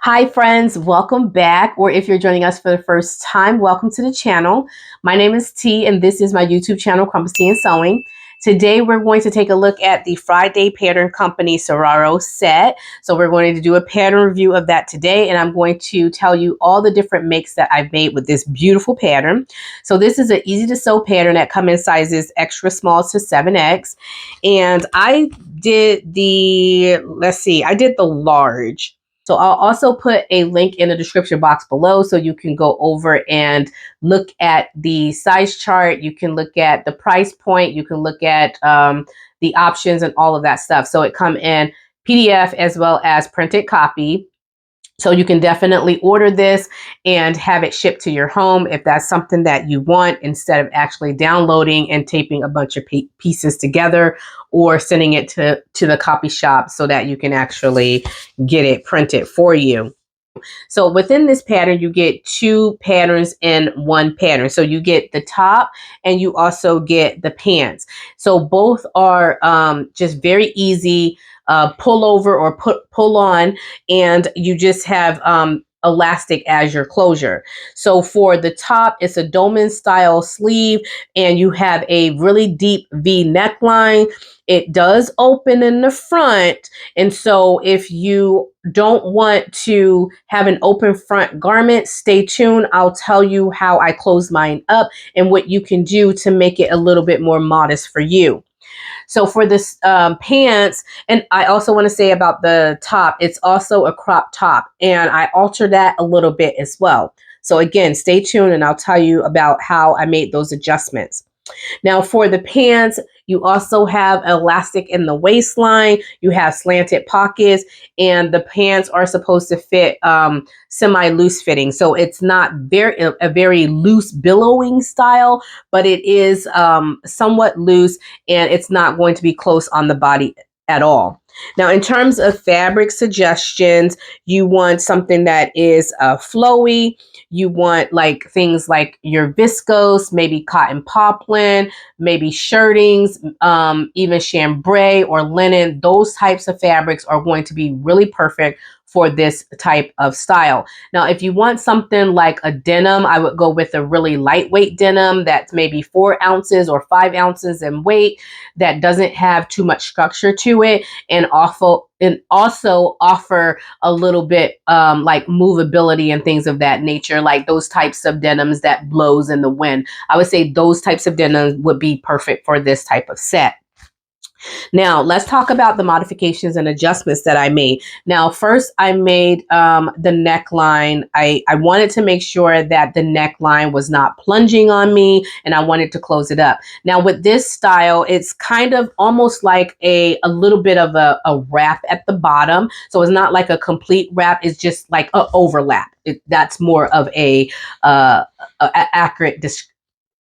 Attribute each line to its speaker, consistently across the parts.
Speaker 1: Hi friends, welcome back, or if you're joining us for the first time, welcome to the channel. My name is T and this is my YouTube channel, Crumpled Tea and Sewing. Today we're going to take a look at the Friday Pattern Company Saguaro Set. So we're going to do a pattern review of that today, and I'm going to tell you all the different makes that I've made with this beautiful pattern. So this is an easy to sew pattern that comes in sizes extra small to 7X. And I did the large. So I'll also put a link in the description box below so you can go over and look at the size chart. You can look at the price point. You can look at the options and all of that stuff. So it come in PDF as well as printed copy. So you can definitely order this and have it shipped to your home if that's something that you want, instead of actually downloading and taping a bunch of pieces together or sending it to the copy shop so that you can actually get it printed for you. So within this pattern, you get two patterns in one pattern. So you get the top and you also get the pants. So both are just very easy pull over or pull on, and you just have elastic as your closure. So for the top, it's a dolman style sleeve and you have a really deep V neckline. It does open in the front, and so if you don't want to have an open front garment, stay tuned. I'll tell you how I close mine up and what you can do to make it a little bit more modest for you. So for this pants, and I also want to say about the top, it's also a crop top, and I alter that a little bit as well. So again, stay tuned and I'll tell you about how I made those adjustments. Now for the pants, you also have elastic in the waistline, you have slanted pockets, and the pants are supposed to fit semi-loose fitting. So it's not a very loose billowing style, but it is somewhat loose, and it's not going to be close on the body at all. Now, in terms of fabric suggestions, you want something that is flowy. You want like things like your viscose, maybe cotton poplin, maybe shirtings, even chambray or linen. Those types of fabrics are going to be really perfect for this type of style. Now, if you want something like a denim, I would go with a really lightweight denim that's maybe 4 ounces or 5 ounces in weight, that doesn't have too much structure to it, and also offer a little bit like movability and things of that nature, like those types of denims that blows in the wind. I would say those types of denims would be perfect for this type of set. Now, let's talk about the modifications and adjustments that I made. Now, first, I made the neckline. I wanted to make sure that the neckline was not plunging on me, and I wanted to close it up. Now, with this style, it's kind of almost like a little bit of a wrap at the bottom. So it's not like a complete wrap. It's just like an overlap. That's more of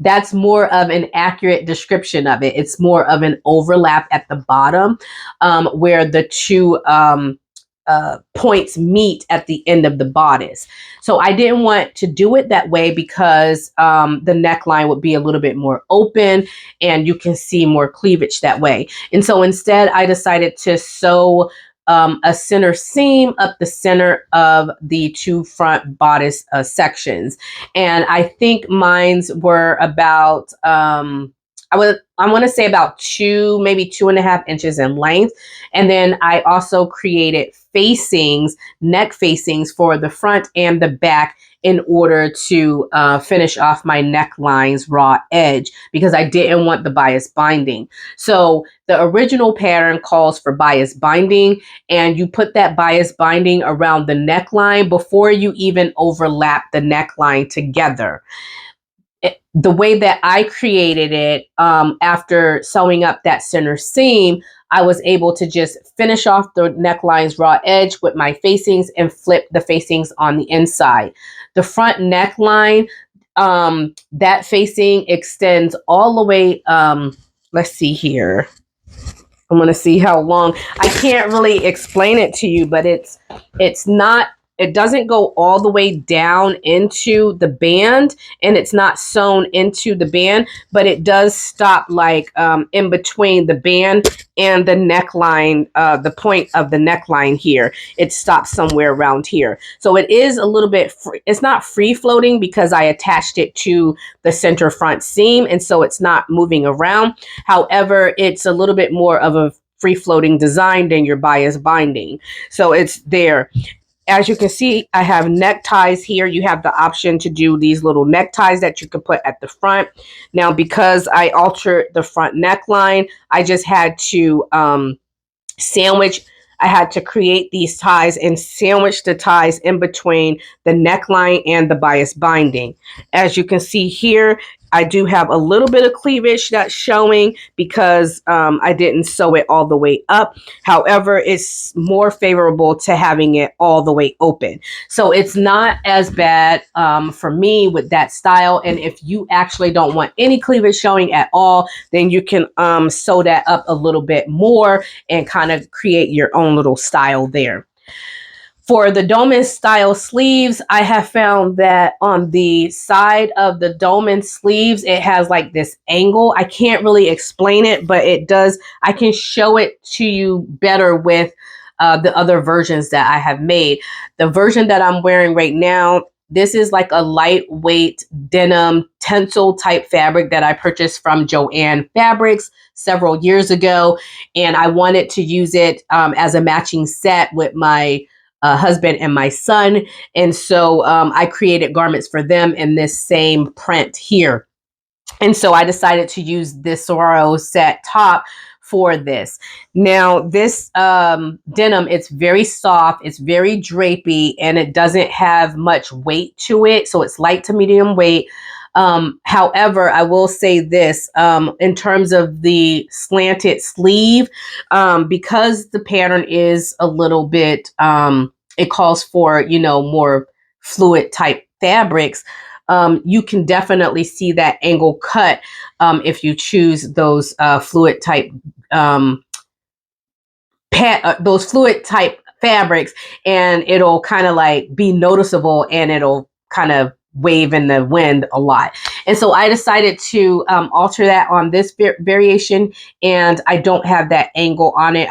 Speaker 1: that's more of an accurate description of it. It's more of an overlap at the bottom where the two points meet at the end of the bodice. So I didn't want to do it that way because the neckline would be a little bit more open and you can see more cleavage that way. And so instead I decided to sew a center seam up the center of the two front bodice sections. And I think mines were about, I want to say about maybe 2.5 inches in length. And then I also created facings, neck facings for the front and the back in order to finish off my neckline's raw edge, because I didn't want the bias binding. So the original pattern calls for bias binding, and you put that bias binding around the neckline before you even overlap the neckline together. The way that I created it, after sewing up that center seam, I was able to just finish off the neckline's raw edge with my facings and flip the facings on the inside. The front neckline, that facing extends all the way, let's see here. I'm going to see how long. I can't really explain it to you, but it's not it doesn't go all the way down into the band, and it's not sewn into the band, but it does stop like in between the band and the neckline, the point of the neckline here. It stops somewhere around here. So it is a little bit, it's not free floating because I attached it to the center front seam, and so it's not moving around. However, it's a little bit more of a free floating design than your bias binding. So it's there. As you can see, I have neckties here. You have the option to do these little neckties that you can put at the front. Now, because I altered the front neckline, I just had to sandwich. I had to create these ties and sandwich the ties in between the neckline and the bias binding. As you can see here, I do have a little bit of cleavage that's showing because I didn't sew it all the way up. However, it's more favorable to having it all the way open. So it's not as bad for me with that style. And if you actually don't want any cleavage showing at all, then you can sew that up a little bit more and kind of create your own little style there. For the dolman style sleeves, I have found that on the side of the dolman sleeves, it has like this angle. I can't really explain it, but it does. I can show it to you better with the other versions that I have made. The version that I'm wearing right now, this is like a lightweight denim tencel type fabric that I purchased from Joann Fabrics several years ago. And I wanted to use it as a matching set with my husband and my son. And so I created garments for them in this same print here. And so I decided to use this Saguaro Set top for this. Now, this denim, it's very soft, it's very drapey, and it doesn't have much weight to it. So it's light to medium weight. However, I will say this, in terms of the slanted sleeve, because the pattern is a little bit, it calls for, you know, more fluid type fabrics. You can definitely see that angle cut if you choose those fluid type those fluid type fabrics, and it'll kind of like be noticeable, and it'll kind of wave in the wind a lot. And so I decided to alter that on this variation, and I don't have that angle on it.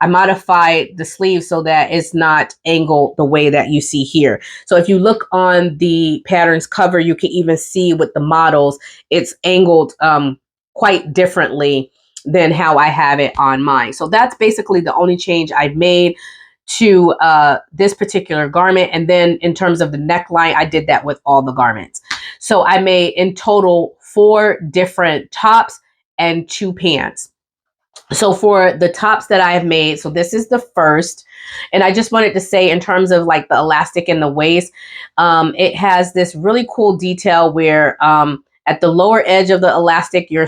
Speaker 1: I modified the sleeve so that it's not angled the way that you see here. So if you look on the pattern's cover, you can even see with the models, it's angled quite differently than how I have it on mine. So that's basically the only change I've made to this particular garment. And then in terms of the neckline, I did that with all the garments. So I made in total 4 different tops and 2 pants. So for the tops that I have made, so this is the first, and I just wanted to say in terms of like the elastic in the waist, it has this really cool detail where at the lower edge of the elastic, you're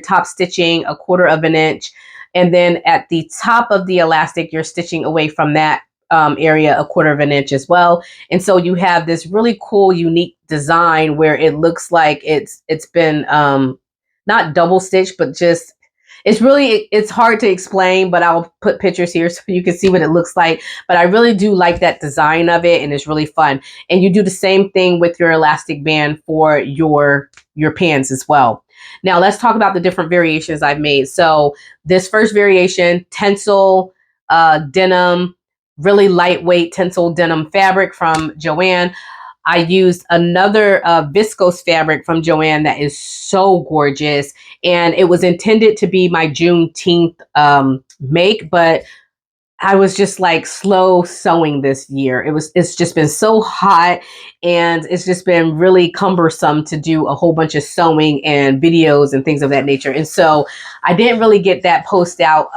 Speaker 1: top stitching 1/4 of an inch. And then at the top of the elastic, you're stitching away from that area 1/4 of an inch as well. And so you have this really cool, unique design where it looks like it's been not double stitched, but just it's hard to explain, but I'll put pictures here so you can see what it looks like. But I really do like that design of it, and it's really fun. And you do the same thing with your elastic band for your pants as well. Now let's talk about the different variations I've made. So this first variation, tencel denim, really lightweight tencel denim fabric from Joann. I used another viscose fabric from Joann that is so gorgeous, and it was intended to be my Juneteenth make, but I was just like slow sewing this year. It's just been so hot, and it's just been really cumbersome to do a whole bunch of sewing and videos and things of that nature. And so I didn't really get that post out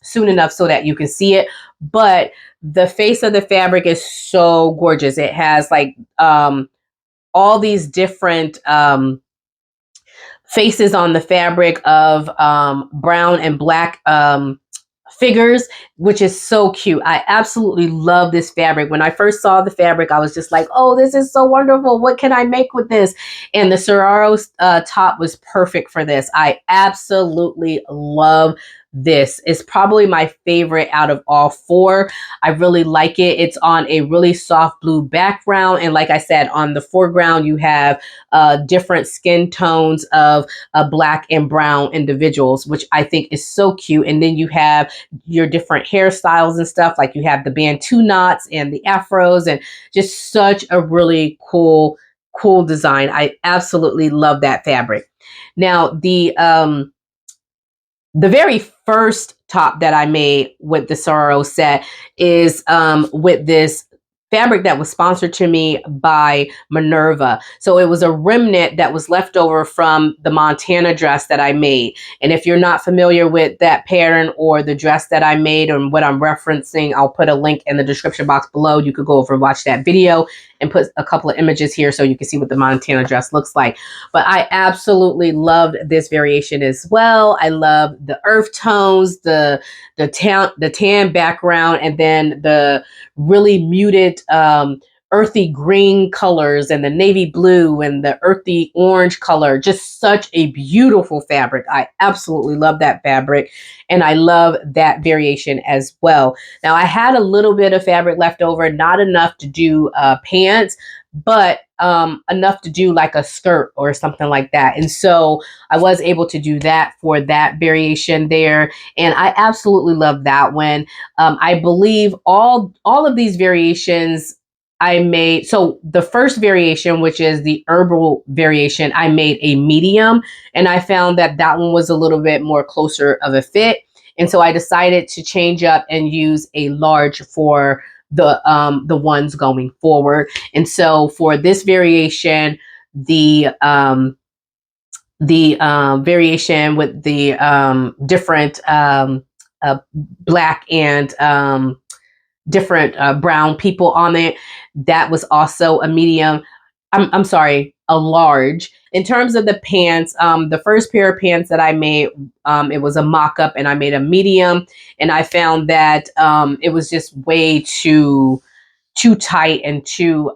Speaker 1: soon enough so that you can see it. But the face of the fabric is so gorgeous. It has like all these different faces on the fabric of brown and black figures, which is so cute. I absolutely love this fabric. When I first saw the fabric, I was just like, oh, this is so wonderful. What can I make with this? And the Saguaro top was perfect for this. I absolutely love this. It's probably my favorite out of all four. I really like it. It's on a really soft blue background. And like I said, on the foreground, you have different skin tones of black and brown individuals, which I think is so cute. And then you have your different hairstyles and stuff. Like you have the Bantu knots and the afros, and just such a really cool design. I absolutely love that fabric. Now, the very first top that I made with the Saguaro set is with this fabric that was sponsored to me by Minerva. So it was a remnant that was left over from the Montana dress that I made. And if you're not familiar with that pattern or the dress that I made and what I'm referencing, I'll put a link in the description box below. You could go over and watch that video and put a couple of images here so you can see what the Montana dress looks like. But I absolutely loved this variation as well. I love the earth tones, the tan background, and then the really muted earthy green colors and the navy blue and the earthy orange color. Just such a beautiful fabric. I absolutely love that fabric, and I love that variation as well. Now, I had a little bit of fabric left over, not enough to do pants, but enough to do like a skirt or something like that. And so I was able to do that for that variation there. And I absolutely love that one. I believe all of these variations I made. So the first variation, which is the herbal variation, I made a medium, and I found that that one was a little bit more closer of a fit. And so I decided to change up and use a large for the ones going forward. And so for this variation, the variation with the different black and different brown people on it, that was also a medium. I'm sorry, a large. In terms of the pants, the first pair of pants that I made, it was a mock-up, and I made a medium, and I found that it was just way too tight and too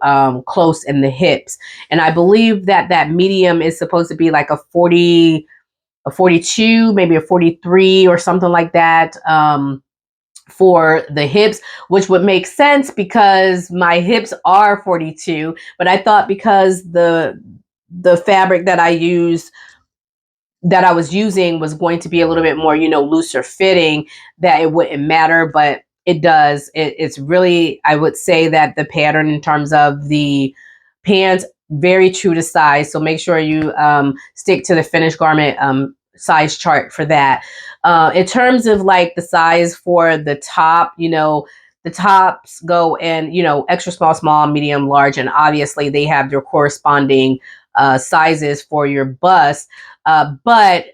Speaker 1: close in the hips. And I believe that that medium is supposed to be like a 42, maybe a 43 or something like that. For the hips, which would make sense because my hips are 42, but I thought because the fabric that I was using was going to be a little bit more, looser fitting, that it wouldn't matter, but it does. It's really, I would say that the pattern in terms of the pants, very true to size. So make sure you stick to the finished garment size chart for that. In terms of like the size for the top, the tops go in, extra small, small, medium, large, and obviously they have their corresponding sizes for your bust. But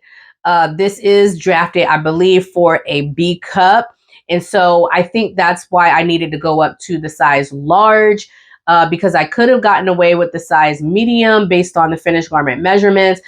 Speaker 1: this is drafted, I believe, for a B cup. And so I think that's why I needed to go up to the size large, because I could have gotten away with the size medium based on the finished garment measurements.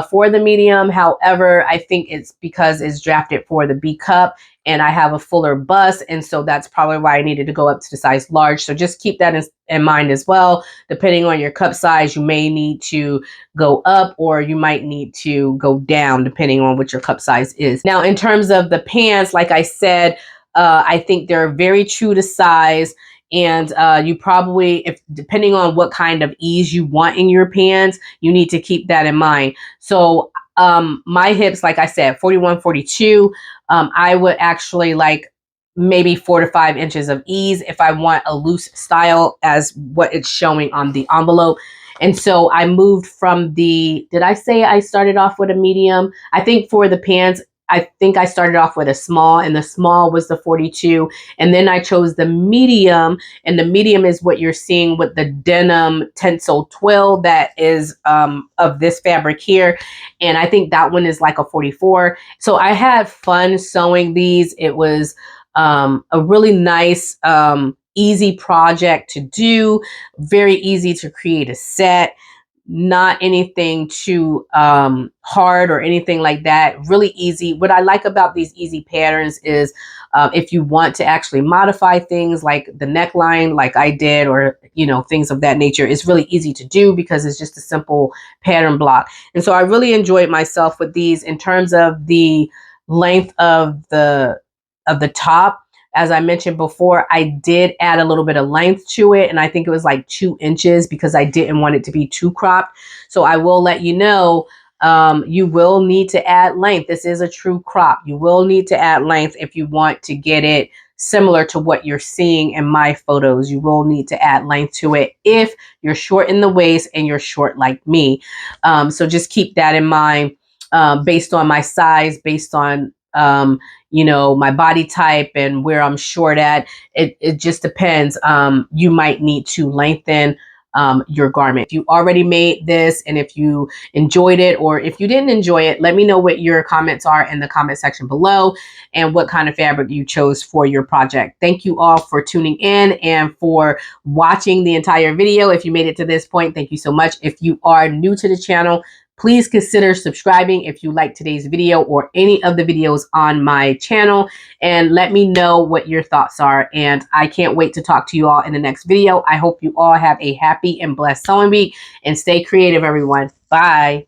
Speaker 1: For the medium. However, I think it's because it's drafted for the B cup and I have a fuller bust. And so that's probably why I needed to go up to the size large. So just keep that in mind as well. Depending on your cup size, you may need to go up or you might need to go down depending on what your cup size is. Now, in terms of the pants, like I said, I think they're very true to size. And you probably, if depending on what kind of ease you want in your pants, you need to keep that in mind. So my hips, like I said, 41, 42, I would actually like maybe 4 to 5 inches of ease if I want a loose style as what it's showing on the envelope. And so I moved from did I say I started off with a medium? I think for the pants, I think I started off with a small, and the small was the 42. And then I chose the medium, and the medium is what you're seeing with the denim tensile twill that is of this fabric here. And I think that one is like a 44. So I had fun sewing these. It was a really nice, easy project to do, very easy to create a set. Not anything too hard or anything like that. Really easy. What I like about these easy patterns is if you want to actually modify things like the neckline, like I did, or things of that nature, it's really easy to do because it's just a simple pattern block. And so I really enjoyed myself with these. In terms of the length of the top. As I mentioned before, I did add a little bit of length to it, and I think it was like 2 inches because I didn't want it to be too cropped. So I will let you know, you will need to add length. This is a true crop. You will need to add length if you want to get it similar to what you're seeing in my photos. You will need to add length to it if you're short in the waist and you're short like me. So just keep that in mind, based on my size, based on you know, my body type and where I'm short at. It just depends. You might need to lengthen your garment. If you already made this and if you enjoyed it, or if you didn't enjoy it, let me know what your comments are in the comment section below and what kind of fabric you chose for your project. Thank you all for tuning in and for watching the entire video. If you made it to this point, thank you so much. If you are new to the channel, please consider subscribing if you like today's video or any of the videos on my channel, and let me know what your thoughts are. And I can't wait to talk to you all in the next video. I hope you all have a happy and blessed sewing week, and stay creative, everyone. Bye.